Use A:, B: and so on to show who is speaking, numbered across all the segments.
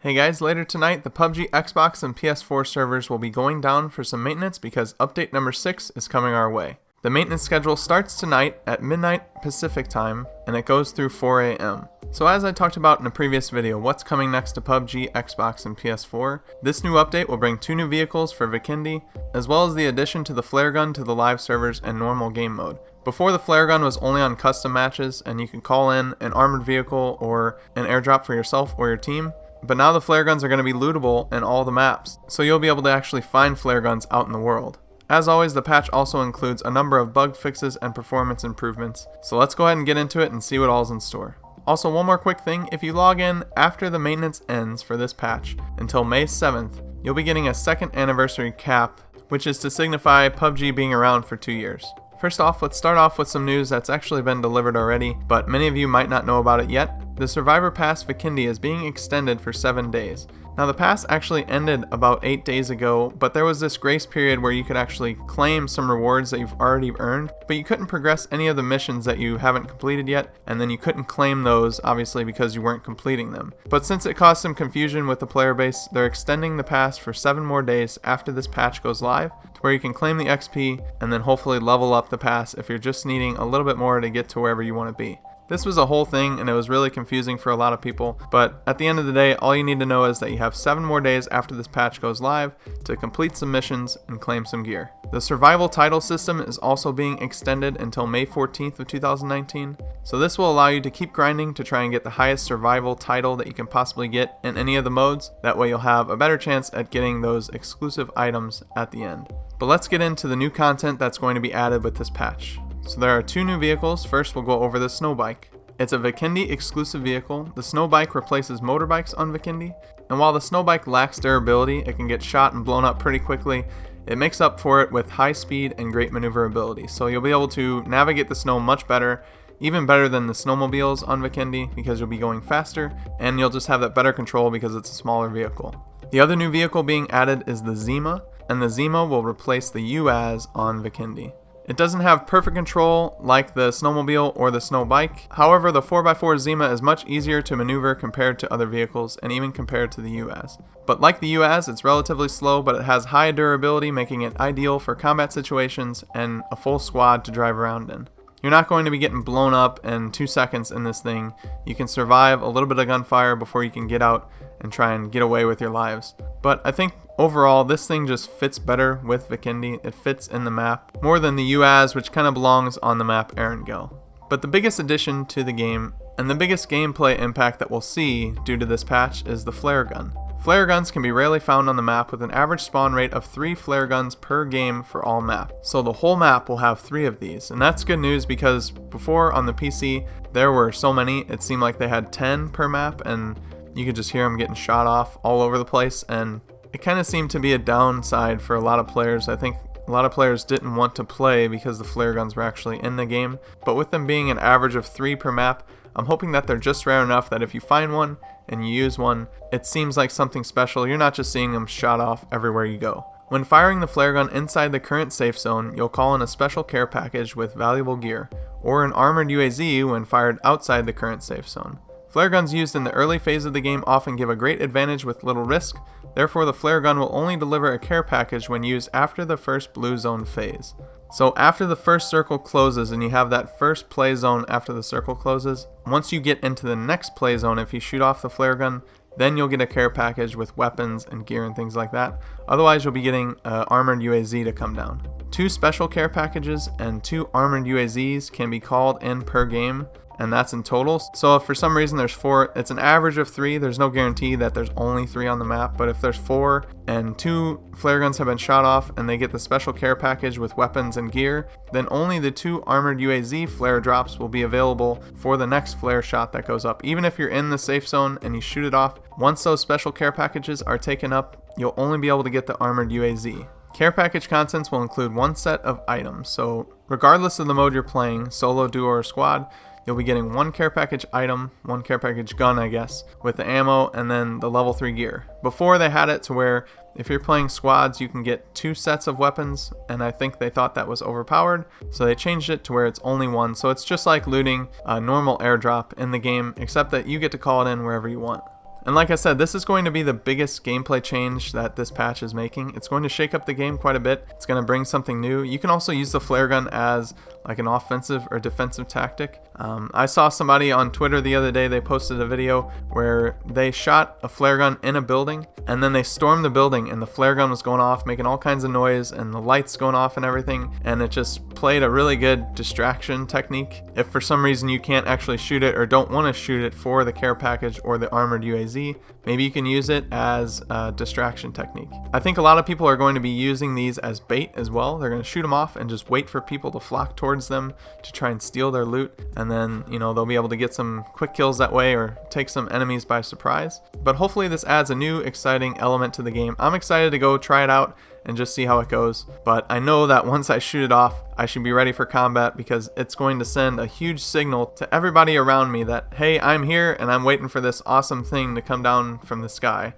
A: Hey guys, later tonight, the PUBG Xbox and PS4 servers will be going down for some maintenance because update number 6 is coming our way. The maintenance schedule starts tonight at midnight Pacific time, and it goes through 4 a.m. So as I talked about in a previous video, what's coming next to PUBG, Xbox, and PS4, this new update will bring 2 new vehicles for Vikendi, as well as the addition to the flare gun to the live servers and normal game mode. Before, the flare gun was only on custom matches, and you could call in an armored vehicle or an airdrop for yourself or your team. But now the flare guns are going to be lootable in all the maps, so you'll be able to actually find flare guns out in the world. As always, the patch also includes a number of bug fixes and performance improvements, so let's go ahead and get into it and see what all's in store. Also, one more quick thing, if you log in after the maintenance ends for this patch until May 7th, you'll be getting a 2nd anniversary cap, which is to signify PUBG being around for 2 years. First off, let's start off with some news that's actually been delivered already, but many of you might not know about it yet. The Survivor Pass Vikendi is being extended for 7 days. Now the pass actually ended about 8 days ago, but there was this grace period where you could actually claim some rewards that you've already earned, but you couldn't progress any of the missions that you haven't completed yet, and then you couldn't claim those, obviously, because you weren't completing them. But since it caused some confusion with the player base, they're extending the pass for 7 more days after this patch goes live, to where you can claim the XP and then hopefully level up the pass if you're just needing a little bit more to get to wherever you want to be. This was a whole thing and it was really confusing for a lot of people, but at the end of the day, all you need to know is that you have 7 more days after this patch goes live to complete some missions and claim some gear. The survival title system is also being extended until May 14th of 2019, so this will allow you to keep grinding to try and get the highest survival title that you can possibly get in any of the modes. That way you'll have a better chance at getting those exclusive items at the end. But let's get into the new content that's going to be added with this patch. So there are 2 new vehicles. First, we'll go over the snow bike. It's a Vikendi exclusive vehicle. The snow bike replaces motorbikes on Vikendi, and while the snow bike lacks durability, it can get shot and blown up pretty quickly. It makes up for it with high speed and great maneuverability, so you'll be able to navigate the snow much better, even better than the snowmobiles on Vikendi, because you'll be going faster, and you'll just have that better control because it's a smaller vehicle. The other new vehicle being added is the Zima, and the Zima will replace the UAZ on Vikendi. It doesn't have perfect control like the snowmobile or the snow bike. However, the 4x4 Zima is much easier to maneuver compared to other vehicles and even compared to the UAZ. But like the UAZ, it's relatively slow, but it has high durability, making it ideal for combat situations and a full squad to drive around in. You're not going to be getting blown up in 2 seconds in this thing. You can survive a little bit of gunfire before you can get out and try and get away with your lives. But I think overall, this thing just fits better with Vikendi. It fits in the map more than the UAZ, which kind of belongs on the map Erangel. But the biggest addition to the game, and the biggest gameplay impact that we'll see due to this patch, is the flare gun. Flare guns can be rarely found on the map with an average spawn rate of 3 flare guns per game for all maps. So the whole map will have 3 of these, and that's good news because before on the PC there were so many, it seemed like they had 10 per map and you could just hear them getting shot off all over the place, and it kind of seemed to be a downside for a lot of players. I think a lot of players didn't want to play because the flare guns were actually in the game, but with them being an average of 3 per map, I'm hoping that they're just rare enough that if you find one and you use one, it seems like something special. You're not just seeing them shot off everywhere you go. When firing the flare gun inside the current safe zone, you'll call in a special care package with valuable gear, or an armored UAZ when fired outside the current safe zone. Flare guns used in the early phase of the game often give a great advantage with little risk, therefore the flare gun will only deliver a care package when used after the first blue zone phase. So after the first circle closes and you have that first play zone after the circle closes, once you get into the next play zone, if you shoot off the flare gun, then you'll get a care package with weapons and gear and things like that. Otherwise you'll be getting an armored UAZ to come down. 2 special care packages and 2 armored UAZs can be called in per game, and that's in total. So if for some reason there's 4, it's an average of 3. There's no guarantee that there's only 3 on the map, but if there's 4 and 2 flare guns have been shot off and they get the special care package with weapons and gear, then only the 2 armored UAZ flare drops will be available for the next flare shot that goes up. Even if you're in the safe zone and you shoot it off, once those special care packages are taken up, you'll only be able to get the armored UAZ. Care package contents will include 1 set of items, so regardless of the mode you're playing, solo, duo, or squad, you'll be getting 1 care package item, 1 care package gun, I guess, with the ammo and then the level 3 gear. Before they had it to where if you're playing squads, you can get 2 sets of weapons, and I think they thought that was overpowered, so they changed it to where it's only 1. So it's just like looting a normal airdrop in the game, except that you get to call it in wherever you want. And like I said, this is going to be the biggest gameplay change that this patch is making. It's going to shake up the game quite a bit. It's going to bring something new. You can also use the flare gun as like an offensive or defensive tactic. I saw somebody on Twitter the other day, they posted a video where they shot a flare gun in a building and then they stormed the building and the flare gun was going off, making all kinds of noise and the lights going off and everything, and it just played a really good distraction technique. If for some reason you can't actually shoot it or don't want to shoot it for the care package or the armored UAZ, maybe you can use it as a distraction technique. I think a lot of people are going to be using these as bait as well. They're going to shoot them off and just wait for people to flock towards them to try and steal their loot, and then they'll be able to get some quick kills that way or take some enemies by surprise. But hopefully this adds a new exciting element to the game. I'm excited to go try it out and just see how it goes, but I know that once I shoot it off, I should be ready for combat, because it's going to send a huge signal to everybody around me that, hey, I'm here and I'm waiting for this awesome thing to come down from the sky.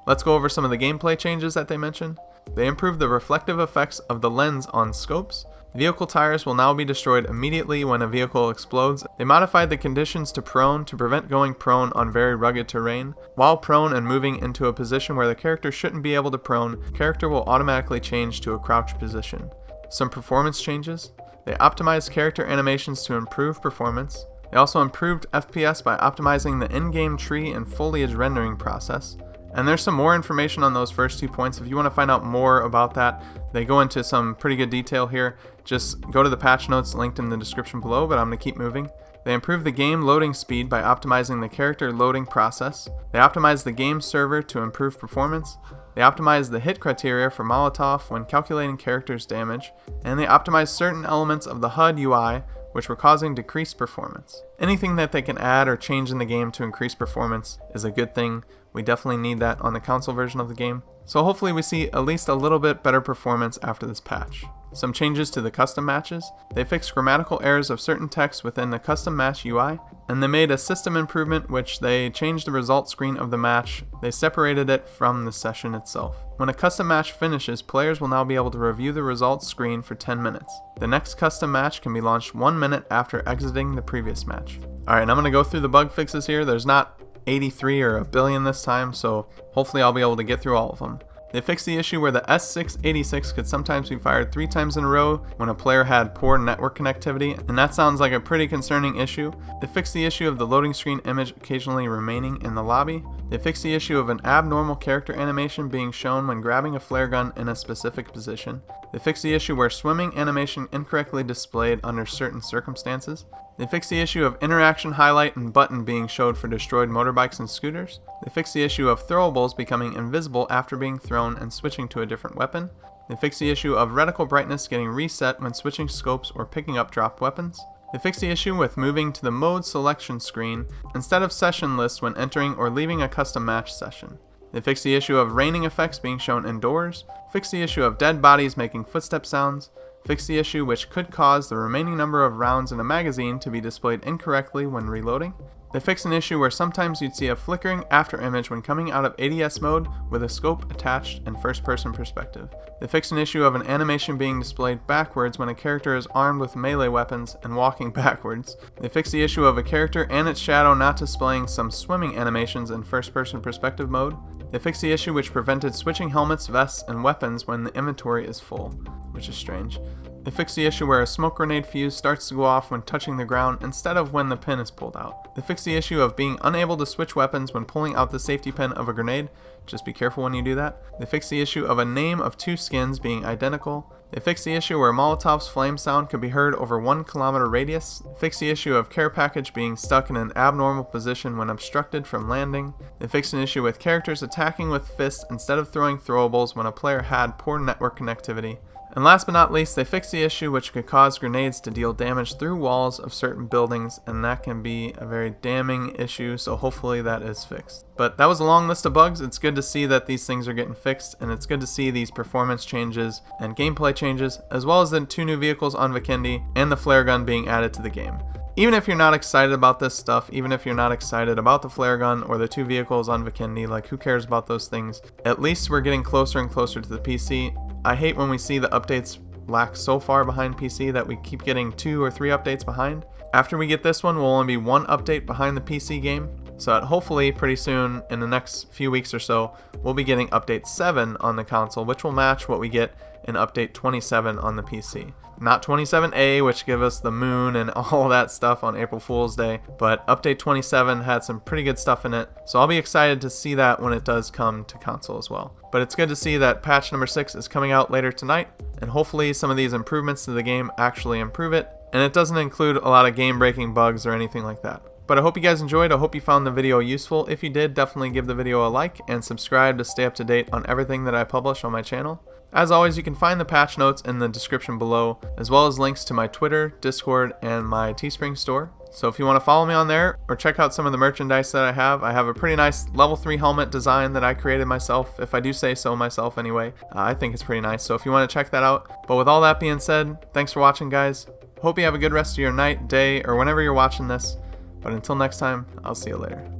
A: Let's go over some of the gameplay changes that they mentioned. They improved the reflective effects of the lens on scopes. Vehicle tires will now be destroyed immediately when a vehicle explodes. They modified the conditions to prone to prevent going prone on very rugged terrain. While prone and moving into a position where the character shouldn't be able to prone, the character will automatically change to a crouch position. Some performance changes. They optimized character animations to improve performance. They also improved FPS by optimizing the in-game tree and foliage rendering process. And there's some more information on those first 2 points. If you want to find out more about that, they go into some pretty good detail here. Just go to the patch notes linked in the description below, but I'm going to keep moving. They improved the game loading speed by optimizing the character loading process. They optimized the game server to improve performance. They optimized the hit criteria for Molotov when calculating characters' damage. And they optimized certain elements of the HUD UI, which were causing decreased performance. Anything that they can add or change in the game to increase performance is a good thing. We definitely need that on the console version of the game. So hopefully we see at least a little bit better performance after this patch. Some changes to the custom matches. They fixed grammatical errors of certain text within the custom match UI, and they made a system improvement which they changed the result screen of the match. They separated it from the session itself. When a custom match finishes, players will now be able to review the results screen for 10 minutes. The next custom match can be launched 1 minute after exiting the previous match. Alright, I'm going to go through the bug fixes here. There's not 83 or a billion this time, so hopefully I'll be able to get through all of them. They fixed the issue where the S686 could sometimes be fired 3 times in a row when a player had poor network connectivity, and that sounds like a pretty concerning issue. They fixed the issue of the loading screen image occasionally remaining in the lobby. They fixed the issue of an abnormal character animation being shown when grabbing a flare gun in a specific position. They fixed the issue where swimming animation incorrectly displayed under certain circumstances. They fixed the issue of interaction highlight and button being showed for destroyed motorbikes and scooters. They fixed the issue of throwables becoming invisible after being thrown and switching to a different weapon. They fixed the issue of reticle brightness getting reset when switching scopes or picking up dropped weapons. They fixed the issue with moving to the mode selection screen instead of session list when entering or leaving a custom match session. They fixed the issue of raining effects being shown indoors. Fixed the issue of dead bodies making footstep sounds. Fixed the issue which could cause the remaining number of rounds in a magazine to be displayed incorrectly when reloading. They fixed an issue where sometimes you'd see a flickering after image when coming out of ADS mode with a scope attached and first person perspective. They fixed an issue of an animation being displayed backwards when a character is armed with melee weapons and walking backwards. They fixed the issue of a character and its shadow not displaying some swimming animations in first person perspective mode. They fixed the issue which prevented switching helmets, vests, and weapons when the inventory is full, which is strange. They fixed the issue where a smoke grenade fuse starts to go off when touching the ground instead of when the pin is pulled out. They fixed the issue of being unable to switch weapons when pulling out the safety pin of a grenade. Just be careful when you do that. They fixed the issue of a name of 2 skins being identical. They fixed the issue where Molotov's flame sound could be heard over 1 kilometer radius. They fixed the issue of care package being stuck in an abnormal position when obstructed from landing. They fixed an issue with characters attacking with fists instead of throwing throwables when a player had poor network connectivity. And last but not least, they fixed the issue which could cause grenades to deal damage through walls of certain buildings, and that can be a very damning issue, so hopefully that is fixed. But that was a long list of bugs. It's good to see that these things are getting fixed, and it's good to see these performance changes and gameplay changes, as well as the 2 new vehicles on Vikendi and the flare gun being added to the game. Even if you're not excited about this stuff, even if you're not excited about the flare gun or the 2 vehicles on Vikendi, like who cares about those things, at least we're getting closer and closer to the PC. I hate when we see the updates lag so far behind PC that we keep getting 2 or 3 updates behind. After we get this one, we'll only be 1 update behind the PC game. so that hopefully pretty soon in the next few weeks or so we'll be getting update 7 on the console, which will match what we get in update 27 on the PC. Not 27A, which give us the moon and all that stuff on April Fool's Day, but update 27 had some pretty good stuff in it, so I'll be excited to see that when it does come to console as well. But it's good to see that patch number 6 is coming out later tonight, and hopefully some of these improvements to the game actually improve it, and it doesn't include a lot of game-breaking bugs or anything like that. But I hope you guys enjoyed. I hope you found the video useful. If you did, definitely give the video a like and subscribe to stay up to date on everything that I publish on my channel. As always, you can find the patch notes in the description below, as well as links to my Twitter, Discord, and my Teespring store. So if you want to follow me on there or check out some of the merchandise that I have a pretty nice level 3 helmet design that I created myself, if I do say so myself anyway. I think it's pretty nice, so if you want to check that out. But with all that being said, thanks for watching, guys. Hope you have a good rest of your night, day, or whenever you're watching this. But until next time, I'll see you later.